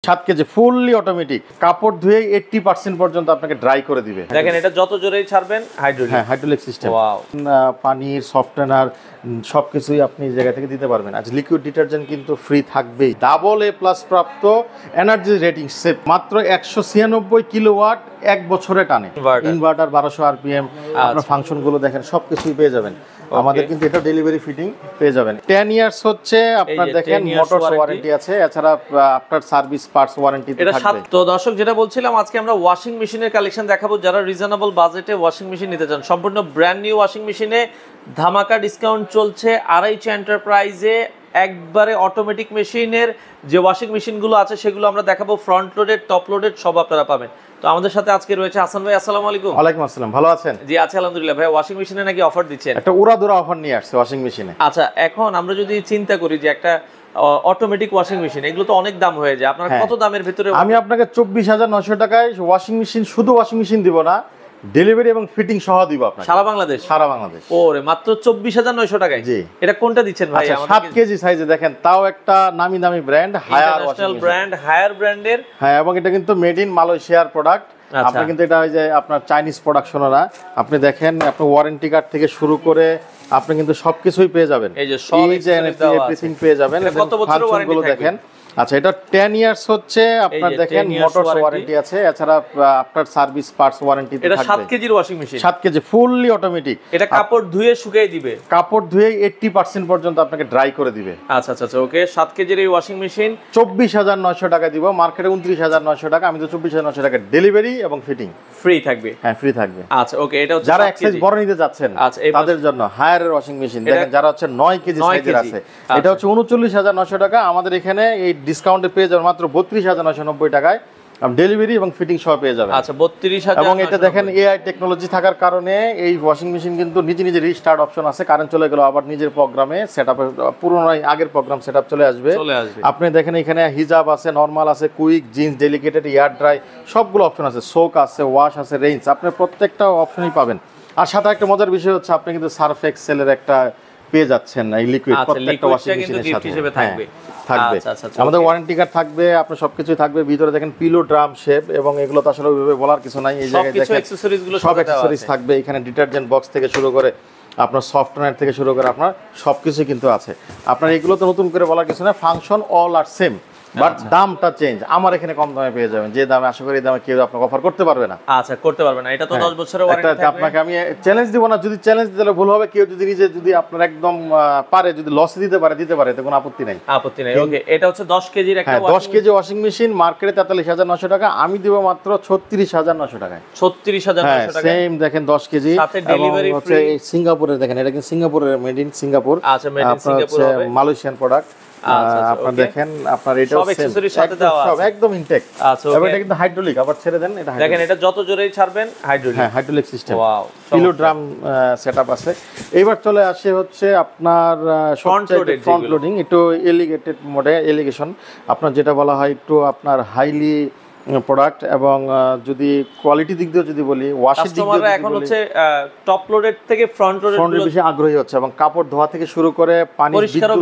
7 KG fully automatic, কাপড় ধুয়ে 80% পর্যন্ত আপনাকে ড্রাই করে দিবে। দেখেন এটা যত জোরেই ছাড়বেন হাইড্রোলিক, হ্যাঁ হাইড্রোলিক সিস্টেম। পানির সফটওয়্যার সবকিছুই আপনি এই জায়গা থেকে দিতে পারবেন। আজ লিকুইড ডিটারজেন্ট কিন্তু ফ্রি থাকবেই। AA+ প্রাপ্ত এনার্জি রেটিং সেফ, মাত্র 196 কিলোওয়াট, 1 বছরে টানে। ইনভার্টার 1200 RPM, আপনার ফাংশনগুলো দেখেন সবকিছুই পেয়ে যাবেন। আমাদের কিন্তু এটা ডেলিভারি ফিটিং পেয়ে যাবেন। 10 ইয়ার্স হচ্ছে আপনার দেখেন মোটরস ওয়ারেন্টি আছে, এছাড়া আপনার সার্ভিস পার্টস ওয়ারেন্টি থাকবে। তো দর্শক যেটা বলছিলাম, আজকে আমরা ওয়াশিং মেশিনের কালেকশন দেখাবো। যারা রিজনেবল বাজেটে ওয়াশিং মেশিন নিতে চান, সম্পূর্ণ ব্র্যান্ড নিউ ওয়াশিং মেশিনে ধামাকা ডিসকাউন্ট চলছে। আড়াইচ এন্টারপ্রাইজে একবারে অটোমেটিক মেশিনের যে ওয়াশিং মেশিনগুলো আছে সেগুলো আমরা দেখাবো। ফ্রন্ট লোডেড, টপ লোডেড সব আপনারা পাবেন। তো আমাদের সাথে আজকে রয়েছে হাসান ভাই। আসসালামু আলাইকুম। ওয়ালাইকুম আসসালাম, ভালো আছেন? জি আছি আলহামদুলিল্লাহ। ভাই ওয়াশিং মেশিনে নাকি অফার দিচ্ছেন? একটা উড়াধুরা অফার নিয়ে আসছে ওয়াশিং মেশিনে। আচ্ছা, এখন আমরা যদি চিন্তা করি যে একটা অটোমেটিক ওয়াশিং মেশিন, এগুলো তো অনেক দাম হয়ে যায়। আপনার কত দামের ভিতরে? আমি আপনাকে 24,900 টাকায় ওয়াশিং মেশিন, শুধু ওয়াশিং মেশিন দিব না, ডেলিভারি এবং ফিটিং সহ দিব আপনাকে। সারা বাংলাদেশ? সারা বাংলাদেশ। ওরে মাত্র 24,900 টাকায়। জি। এটা কোনটা দিচ্ছেন ভাই? 7 কেজি সাইজে দেখেন, তাও একটা নামি দামি brand, Haier national brand, Haier ব্র্যান্ডের। হ্যাঁ, এবং এটা কিন্তু মেড ইন মালয়েশিয়ার প্রোডাক্ট। আপনি কিন্তু এটা ওই যে আপনার চাইনিজ প্রোডাকশন না। আপনি দেখেন, আপনি ওয়ারেন্টি কার্ড থেকে শুরু করে আপনি কিন্তু সবকিছুই পেয়ে যাবেন। এই যে সব এভরিথিং পেয়ে যাবেন। কত বছরের ওয়ারেন্টি দেখেন। আচ্ছা, এটা 10 ইয়ার্স হচ্ছে আপনার দেখেন মোটরস ওয়ারেন্টি আছে, এছাড়া আপনার সার্ভিস পার্টস ওয়ারেন্টি থাকবে। এটা 7 কেজির washing machine, 7 KG fully automatic. এটা কাপড় ধুয়ে শুকিয়ে দিবে, কাপড় ধুয়ে 80% পর্যন্ত আপনাকে ড্রাই করে দিবে। আচ্ছা আচ্ছা ওকে। 7 কেজির এই ওয়াশিং মেশিন 24,900 টাকা দিব, মার্কেটে 29,900 টাকা। আমি তো 24,900 টাকা ডেলিভারি এবং ফিটিং ফ্রি থাকবে। হ্যাঁ, ফ্রি থাকবে। আচ্ছা ওকে। এটা হচ্ছে যারা এক সাইজ বড় নিতে যাচ্ছেন তাদের জন্য হায়ারের ওয়াশিং মেশিন দেখেন, যারা হচ্ছে 9 কেজি সাইজের আছে, এটা হচ্ছে 39,900 টাকা। আমাদের এখানে এই ডিসকাউন্টে পেয়ে যাবেন মাত্র 32,990 টাকায়, ডেলিভারি এবং ফিটিং সহ পেয়ে যাবেন। আচ্ছা 32,000। এবং এটা দেখেন এআই টেকনোলজি থাকার কারণে এই ওয়াশিং মেশিন কিন্তু নিজে নিজে রিস্টার্ট অপশন আছে। কারেন্ট চলে গেল আবার নিজের প্রোগ্রামে সেটআপে, পুরোনোই আগের প্রোগ্রাম সেটআপ চলে আসবে। আপনি দেখেন এখানে হিজাব আছে, নরমাল আছে, কুইক, জিন্স, ডেলিকেটেড, এয়ার ড্রাই সবগুলো অপশন আছে, সোক আছে, ওয়াশ আছে, রেঞ্জ, আপনি প্রত্যেকটা অপশনই পাবেন। আর সাথে একটা মজার বিষয় হচ্ছে আপনি কিন্তু সার্ফ এক্সেলের একটা পেয়ে যাচ্ছেন, এই লিকুইড প্রত্যেকটা ওয়াশিং মেশিনের সাথে থাকবে। আমাদের ওয়ারেন্টি কার্ড থাকবে, আপনার সবকিছু থাকবে। ভিতরে দেখেন পিলো, ড্রাম, শেপ, এবং এগুলো তো আসলে ওইভাবে বলার কিছু নাই। এই জায়গায় দেখেন সব অ্যাকসেসরিজ থাকবে। এখানে ডিটারজেন্ট বক্স থেকে শুরু করে আপনার সফটওয়্যার থেকে শুরু করে আপনার সবকিছু কিন্তু আছে। আপনার এগুলো তো নতুন করে বলার কিছু না, function all are same, but দামটা চেঞ্জ। আমার এখানে কম দামে পেয়ে যাবেন, যে দামে আশা করি এই দামে কেউ আপনাকে অফার করতে পারবে না। আচ্ছা, করতে পারবে না। এটা তো 10 বছরের ওয়ারেন্টি থাকবে। আপনাকে আমি চ্যালেঞ্জ দিব না, যদি চ্যালেঞ্জ দিলে ভুল হবে। কেউ যদি নিজে যদি আপনার একদম পারে, যদি লস দিতে পারে এতে কোনো আপত্তি নাই। আপত্তি নাই। ওকে, এটা হচ্ছে 10 কেজির একটা 10 কেজি ওয়াশিং মেশিন, মার্কেটে 43,900 টাকা, আমি দিব মাত্র 36,900 টাকায়। 36,900 টাকা সেম দেখেন 10 কেজি, সাথে ডেলিভারি ফ্রি। এই সিঙ্গাপুরের দেখেন, এটা কিন্তু সিঙ্গাপুরের, মেড ইন সিঙ্গাপুর। আচ্ছা, মেড ইন সিঙ্গাপুর হবে, মালয়েশিয়ান প্রোডাক্ট। আপনারা দেখেন, আপনার এটা সব অ্যাকসেসরিজ সাথে দেওয়া আছে, সব একদম ইনটেক। আচ্ছা ওকে। এটা কিন্তু হাইড্রোলিক, আবার ছেড়ে দেন, এটা দেখেন এটা যত জোরেই ছাড়বেন হাইড্রোলিক। হ্যাঁ, hydraulic system. Wow, kilo drum setup আছে। এবার চলে আসে হচ্ছে আপনার ফ্রন্ট লোডিং, একটু এলিগেটেড মোডে, এলিগেশন আপনার যেটা বলা হয়, একটু আপনার হাইলি প্রোডাক্ট। এবং যদি কোয়ালিটি দিক দিয়ে যদি বলি, ওয়াশের দিক দিয়ে এখন হচ্ছে টপ লোডেড থেকে ফ্রন্ট লোডেড বেশি আগ্রহী হচ্ছে, এবং কাপড় ধোয়া থেকে শুরু করে পানি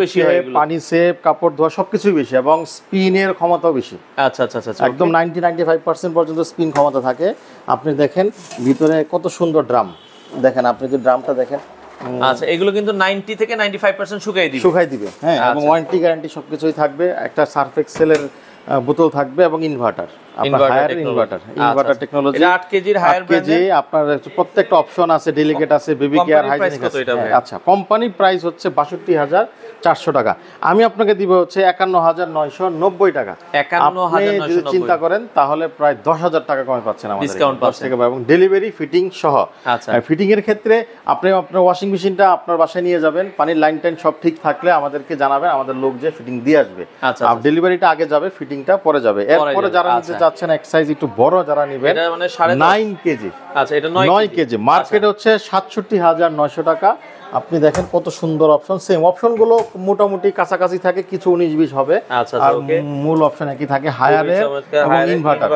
বেশি হয়, পানি সেভ, কাপড় ধোয়া সবকিছুই বেশি, এবং স্পিনের ক্ষমতাও বেশি। আচ্ছা আচ্ছা আচ্ছা, একদম 90-95% পর্যন্ত স্পিন ক্ষমতা থাকে। আপনি দেখেন ভিতরে কত সুন্দর ড্রাম, দেখেন আপনি যদি ড্রামটা দেখেন। আচ্ছা, এগুলো কিন্তু 90 থেকে 95% শুকাই দিবে। হ্যাঁ, এবং ওয়ারেন্টি গ্যারান্টি সবকিছুই থাকবে। একটা সার্ফ এক্সেলের বোতল থাকবে, এবং ইনভার্টার, আপনার হায়ার ইনভার্টার টেকনোলজি। 8 কেজির হায়ার কেজি আপনার প্রত্যেকটা অপশন আছে, ডেলিকেট আছে, বেবি কেয়ার, হাইজিনিক আছে। আচ্ছা, কোম্পানি প্রাইস হচ্ছে 62,400 টাকা। আমি আপনাকে দিব হচ্ছে 51,990 টাকা। আপনি যদি চিন্তা করেন তাহলে প্রায় 10,000 টাকা কমে পাচ্ছেন আমাদের, ডিসকাউন্ট পাচ্ছেন, এবং ডেলিভারি ফিটিং সহ। আচ্ছা, ফিটিং এর ক্ষেত্রে আপনি আপনার ওয়াশিং মেশিনটা আপনার বাসায় নিয়ে যাবেন, পানির লাইন টাইন সব ঠিক থাকলে আমাদেরকে জানাবেন, আমাদের লোক যে ফিটিং দিয়ে আসবে। আর ডেলিভারিটা আগে যাবে, ফিটিংটা পরে যাবে। এরপরে যারা নিতে চাচ্ছেন এক সাইজ একটু বড় যারা নেবেন, এটা মানে 9 কেজি। আচ্ছা, এটা 9 কেজি মার্কেটে হচ্ছে 67,900 টাকা, আপনি দেখেন কত সুন্দর অপশন, সেম অপশনগুলো মোটামুটি কাছাকাছি থাকে, কিছু 19-20 হবে। আচ্ছা আর ওকে, মূল অপশন একই থাকে, হায়ারের এবং ইনভার্টার।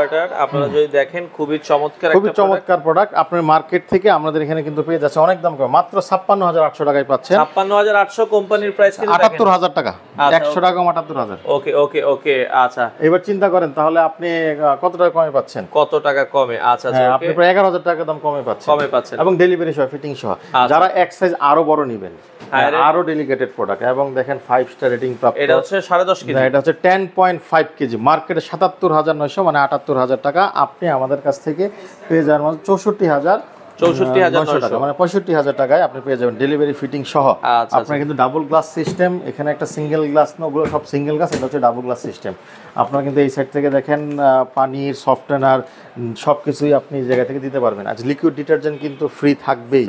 আপনারা যদি দেখেন খুবই চমৎকার, খুবই চমৎকার প্রোডাক্ট। আপনার মার্কেট থেকে আমাদের এখানে কিন্তু পেয়ে যাচ্ছে অনেক দাম কম, মাত্র 56,800 টাকায় পাচ্ছেন। 56,800 কোম্পানির প্রাইস কিন্তু 78,000 টাকা, 100 টাকা কম 78,000। ওকে ওকে ওকে, আচ্ছা এবার চিন্তা করেন তাহলে আপনি কত টাকা কমে পাচ্ছেন, কত টাকা কমে? আচ্ছা আচ্ছা, আপনি প্রায় 11,000 টাকা দাম কমে পাচ্ছেন এবং ডেলিভারি সহ ফিটিং সহ। যারা এক সাইজ আরো বড় নেবেন, আরো ডেলিকেটেড প্রোডাক্ট এবং দেখেন 5 স্টার রেটিং প্রাপ্ত, এটা হচ্ছে 10.5 কেজি, এটা হচ্ছে 10.5 কেজি, মার্কেটে 77,900 মানে 78,000 টাকা। আপনি আমাদের কাছ থেকে পেয়ে যাবেন 64,900 টাকা, মানে 65,000 টাকায় আপনি পেয়ে যাবেন ডেলিভারি ফিটিং সহ। আপনার কিন্তু ডাবল গ্লাস সিস্টেম, এখানে একটা সিঙ্গেল গ্লাস না, ওগুলো সব সিঙ্গেল গ্লাস, এটা হচ্ছে ডাবল গ্লাস সিস্টেম। আপনারা কিন্তু এই সাইড থেকে দেখেন পানির সফটওয়্যার সবকিছুই আপনি এই জায়গা থেকে দিতে পারবেন। আজ লিকুইড ডিটারজেন্ট কিন্তু ফ্রি থাকবেই,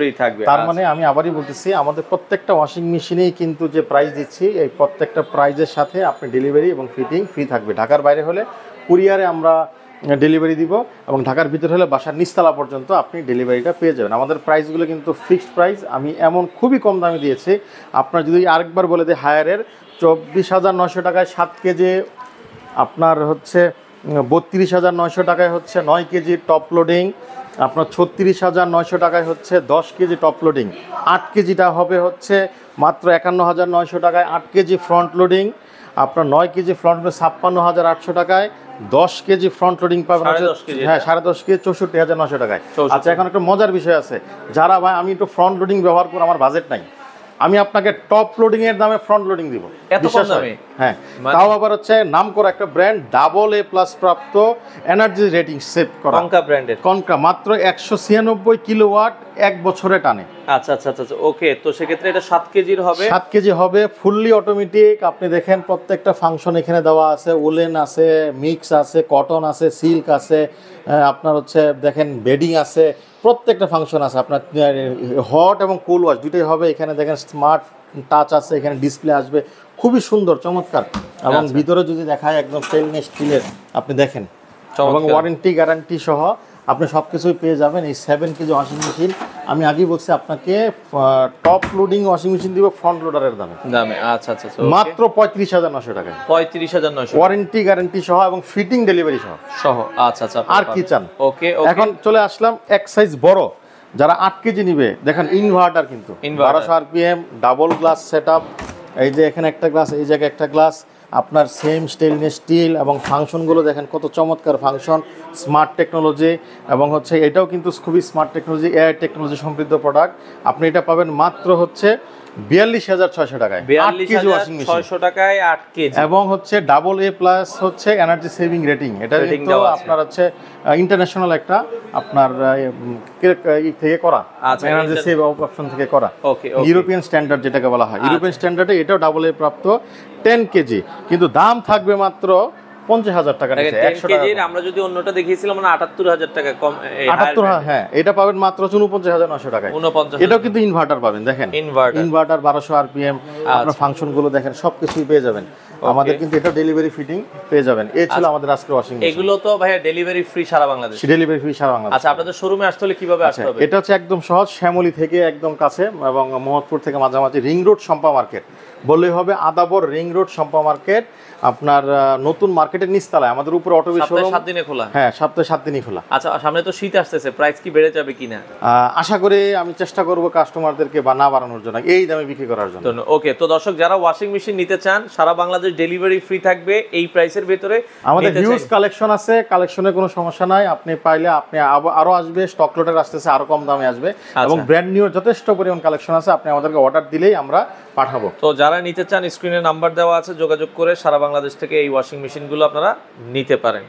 তার মানে আমি আবারই বলতেছি আমাদের প্রত্যেকটা ওয়াশিং মেশিনেই কিন্তু যে প্রাইস দিচ্ছি, এই প্রত্যেকটা প্রাইজের সাথে আপনি ডেলিভারি এবং ফিটিং ফ্রি থাকবে। ঢাকার বাইরে হলে কুরিয়ারে আমরা ডেলিভারি দিব এবং ঢাকার ভিতরে হলে বাসার নিচতলা পর্যন্ত আপনি ডেলিভারিটা পেয়ে যাবেন। আমাদের প্রাইসগুলো কিন্তু ফিক্সড প্রাইস, আমি এমন খুবই কম দামে দিয়েছি। আপনার যদি আরেকবার বলে দিই, হায়ারের 24,900 টাকায় 7 কেজি, আপনার হচ্ছে 32,900 টাকায় হচ্ছে 9 কেজি টপ লোডিং, আপনার 36,900 টাকায় হচ্ছে 10 কেজি টপ লোডিং, 8 কেজিটা হবে হচ্ছে মাত্র 51,900 টাকায় 8 কেজি ফ্রন্ট লোডিং, আপনার 9 কেজি ফ্রন্ট লোডিং 56,800 টাকায়, 10 কেজি ফ্রন্ট লোডিং পাবেন হ্যাঁ 10.5 কেজি 64,900 টাকায়। আচ্ছা, এখন একটা মজার বিষয় আছে, যারা ভাই আমি একটু ফ্রন্ট লোডিং ব্যবহার করি, আমার বাজেট নাই, আমি আপনাকে টপ লোডিং এর দামে ফ্রন্ট লোডিং দিব, হ্যাঁ, তাও আবার হচ্ছে নাম করা একটা ব্র্যান্ড, AA+ প্রাপ্ত, এনার্জি রেটিং সেভ করা, কনকা ব্র্যান্ডের, কনকা, মাত্র 196 কিলোওয়াট 1 বছরে টানে। আচ্ছা আচ্ছা আচ্ছা ওকে, তো সেক্ষেত্রে এটা 7 কেজির হবে, 7 কেজি হবে, ফুললি অটোমেটিক। আপনি দেখেন প্রত্যেকটা ফাংশন এখানে দেওয়া আছে, উলেন আছে, মিক্স আছে, কটন আছে, সিল্ক আছে, আপনার হচ্ছে দেখেন বেডিং আছে, প্রত্যেকটা ফাংশন আছে। আপনার হট এবং কুল ওয়াশ দুটোই হবে। এখানে দেখেন স্মার্ট টাচ আছে, এখানে ডিসপ্লে আসবে, খুবই সুন্দর চমৎকার। এবং ভিতরে যদি দেখায় একদম স্টেনলেস স্টিলের, আপনি দেখেন, এবং ওয়ারেন্টি গ্যারান্টি সহ আপনি সব কিছুই পেয়ে যাবেন। এই 7 কেজি ওয়াশিং মেশিন আমি আগেই বলছি আপনাকে টপ লোডিং ওয়াশিং মেশিন দিব ফ্রন্ট লোডারের দামে। আচ্ছা আচ্ছা, মাত্র 35,900 টাকায়, 35,900, ওয়ারেন্টি গ্যারান্টি সহ এবং ফিটিং ডেলিভারি সহ। আচ্ছা আচ্ছা, আর কি চান? ওকে, এখন চলে আসলাম এক সাইজ বড়, যারা 8 কেজি নিবে, দেখেন ইনভার্টার কিন্তু 1200 RPM ডাবল গ্লাস সেটআপ। এই যে এখানে একটা গ্লাস, এই জায়গায় একটা গ্লাস, আপনার সেম স্টেনলেস স্টিল, এবং ফাংশনগুলো দেখেন কত চমৎকার ফাংশন, স্মার্ট টেকনোলজি, এবং হচ্ছে এটাও কিন্তু খুবই স্মার্ট টেকনোলজি, এআই টেকনোলজি সমৃদ্ধ প্রোডাক্ট। আপনি এটা পাবেন মাত্র হচ্ছে 42,600 টাকায়, 42,600 টাকায় 8 কেজি, এবং হচ্ছে AA+ হচ্ছে এনার্জি সেভিং রেটিং। এটা কিন্তু আপনার হচ্ছে ইন্টারন্যাশনাল একটা আপনার থেকে করা, এনার্জি সেভ অপশন থেকে করা, ইউরোপিয়ান স্ট্যান্ডার্ড যেটাকে বলা হয়। ইউরোপিয়ান স্ট্যান্ডার্ডে এটাও AA প্রাপ্ত, 10 কেজি, কিন্তু দাম থাকবে মাত্র 50,000 টাকা। 10 কেজির আমরা যদি অন্যটা দেখিয়েছিলাম মানে 78,000 টাকা কম, 78, হ্যাঁ, এটা পাবেন মাত্র 49,900 টাকায়। এটাও কিন্তু ইনভার্টার পাবেন, দেখেন ইনভার্টার 1200 RPM, আপনার ফাংশনগুলো দেখেন সবকিছুই পেয়ে যাবেন। আমাদের কিন্তু এটা ডেলিভারি ফিটিং পেয়ে যাবেন। এই ছিল আমাদের আজকের ওয়াশিং মেশিন। এগুলো তো ভাইয়া ডেলিভারি ফ্রি সারা বাংলাদেশ, ডেলিভারি ফ্রি সারা বাংলাদেশ। আচ্ছা, আপনাদের শোরুমে আসতে হলে কিভাবে আসতে হবে? এটা হচ্ছে একদম সহজ, শ্যামলী থেকে একদম কাছে, এবং মোহাম্মদপুর থেকে মাঝামাঝি, রিং রোড শম্পা মার্কেট বললেই হবে, Adabor ring road Shampa market, আপনার নতুন মার্কেটের নিচতলায়। আমাদের উপরে অটো শোরুম 7 দিনে খোলা, হ্যাঁ, সপ্তাহে 7 দিনই খোলা। আচ্ছা, সামনে তো শীত আসতেছে, প্রাইস কি বেড়ে যাবে কিনা? আশা করি আমি চেষ্টা করব কাস্টমারদেরকে না বাড়ানোর জন্য, এই দামে বিক্রি করার জন্য। ওকে, তো দর্শক যারা ওয়াশিং মেশিন নিতে চান, সারা বাংলাদেশ ডেলিভারি ফ্রি থাকবে এই প্রাইসের ভিতরে। আমাদের হিউজ কালেকশন আছে, কালেকশনের কোনো সমস্যা নাই। আপনি পাইলে আপনি আরো আসবে, স্টক লটের আসতেছে, আরো কম দামে আসবে, এবং ব্র্যান্ড নিউ যথেষ্ট পরিমাণ কালেকশন আছে। আপনি আমাদেরকে অর্ডার দিলেই আমরা পাঠাবো। তো যারা নিতে চান, স্ক্রিনে নাম্বার দেওয়া আছে, যোগাযোগ করে সারা বাংলাদেশ থেকে এই ওয়াশিং মেশিনগুলো আপনারা নিতে পারেন।